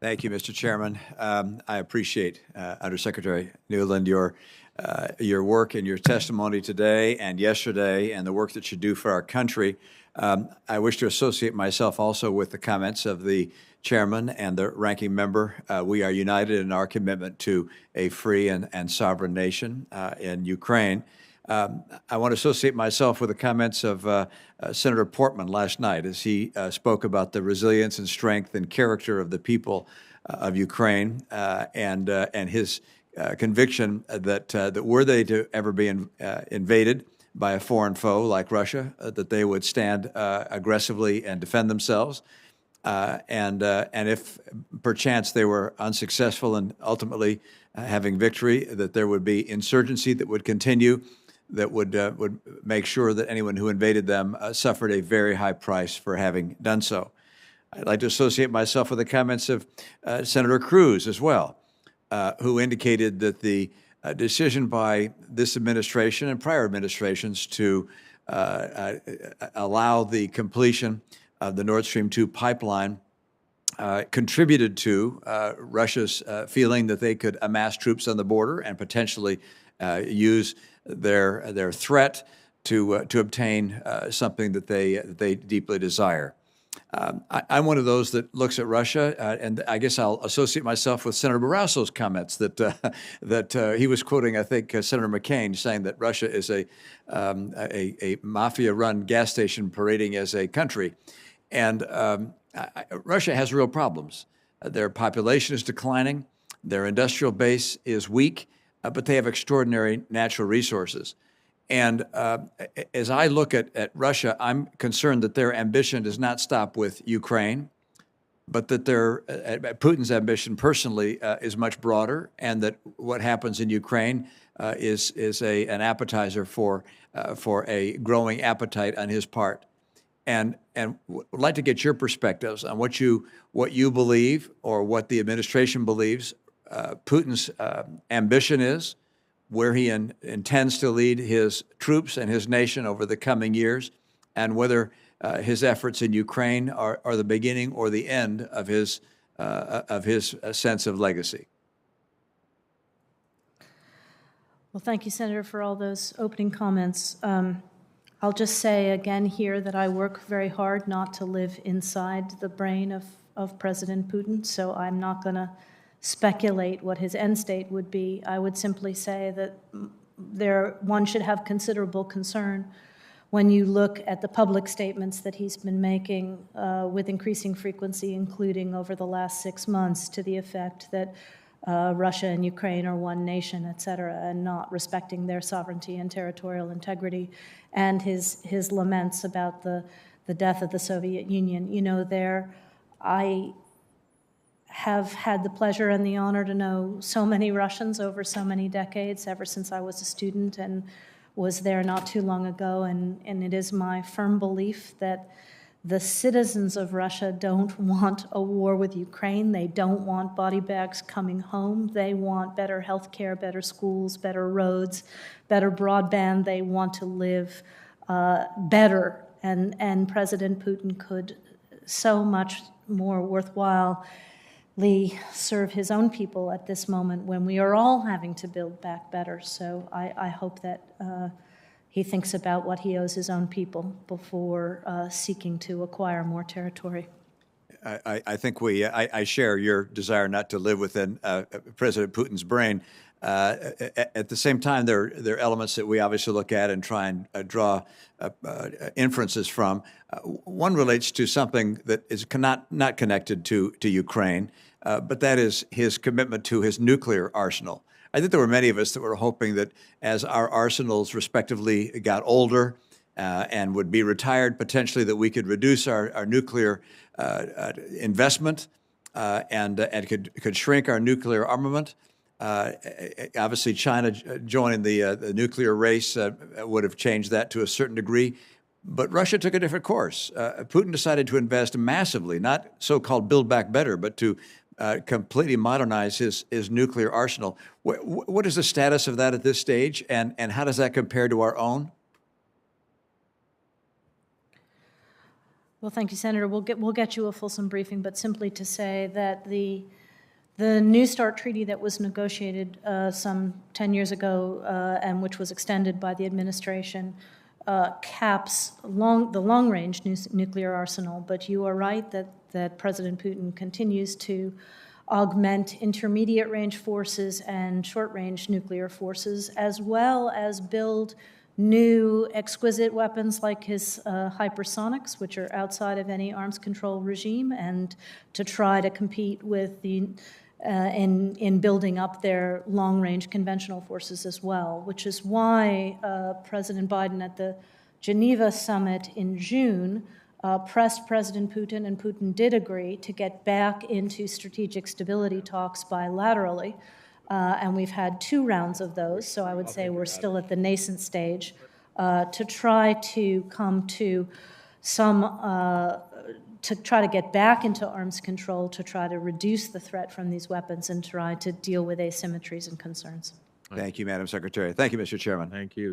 Thank you, Mr. Chairman. I appreciate, Undersecretary Nuland, your work and your testimony today and yesterday and the work that you do for our country. I wish to associate myself also with the comments of the chairman and the ranking member. We are united in our commitment to a free and sovereign nation in Ukraine. I want to associate myself with the comments of Senator Portman last night as he spoke about the resilience and strength and character of the people of Ukraine and his conviction that were they to ever be invaded by a foreign foe like Russia, that they would stand aggressively and defend themselves. And if perchance they were unsuccessful in ultimately having victory, that there would be insurgency that would continue, that would make sure that anyone who invaded them suffered a very high price for having done so. I'd like to associate myself with the comments of Senator Cruz as well, who indicated that the decision by this administration and prior administrations to allow the completion of the Nord Stream 2 pipeline contributed to Russia's feeling that they could amass troops on the border and potentially use their threat to obtain something that they deeply desire. I'm one of those that looks at Russia, and I guess I'll associate myself with Senator Barrasso's comments that he was quoting, I think, Senator McCain saying that Russia is a mafia-run gas station parading as a country. And Russia has real problems. Their population is declining. Their industrial base is weak, but they have extraordinary natural resources. And as I look at Russia, I'm concerned that their ambition does not stop with Ukraine, but that Putin's ambition personally is much broader, and that what happens in Ukraine is an appetizer for a growing appetite on his part. And would like to get your perspectives on what you believe, or what the administration believes Putin's ambition is, where he intends to lead his troops and his nation over the coming years, and whether his efforts in Ukraine are the beginning or the end of his sense of legacy. Well, thank you, Senator, for all those opening comments. I'll just say again here that I work very hard not to live inside the brain of President Putin, so I'm not going to speculate what his end state would be. I would simply say that one should have considerable concern when you look at the public statements that he's been making with increasing frequency, including over the last 6 months, to the effect that Russia and Ukraine are one nation, et cetera, and not respecting their sovereignty and territorial integrity, and his laments about the death of the Soviet Union. You know, I have had the pleasure and the honor to know so many Russians over so many decades, ever since I was a student and was there not too long ago, and it is my firm belief that the citizens of Russia don't want a war with Ukraine. They don't want body bags coming home. They want better health care, better schools, better roads, better broadband. They want to live better, and President Putin could so much more worthwhile serve his own people at this moment when we are all having to build back better. So I hope that he thinks about what he owes his own people before seeking to acquire more territory. I think I share your desire not to live within President Putin's brain. At the same time, there are elements that we obviously look at and try and draw inferences from. One relates to something that is not connected to Ukraine, but that is his commitment to his nuclear arsenal. I think there were many of us that were hoping that as our arsenals respectively got older and would be retired, potentially that we could reduce our nuclear investment and could shrink our nuclear armament. Obviously, China joining the nuclear race would have changed that to a certain degree. But Russia took a different course. Putin decided to invest massively, not so-called build back better, but to completely modernize his nuclear arsenal. What is the status of that at this stage, and how does that compare to our own? Well, thank you, Senator. We'll get you a fulsome briefing, but simply to say that the New START treaty that was negotiated some 10 years ago and which was extended by the administration caps the long-range nuclear arsenal. But you are right that President Putin continues to augment intermediate-range forces and short-range nuclear forces, as well as build new exquisite weapons like his hypersonics, which are outside of any arms control regime, and to try to compete with the in building up their long-range conventional forces as well, which is why President Biden at the Geneva summit in June pressed President Putin, and Putin did agree to get back into strategic stability talks bilaterally. And we've had 2 rounds of those, so I would say we're still at the nascent stage to try to come to some to try to get back into arms control, to try to reduce the threat from these weapons and try to deal with asymmetries and concerns. Thank you, Madam Secretary. Thank you, Mr. Chairman. Thank you.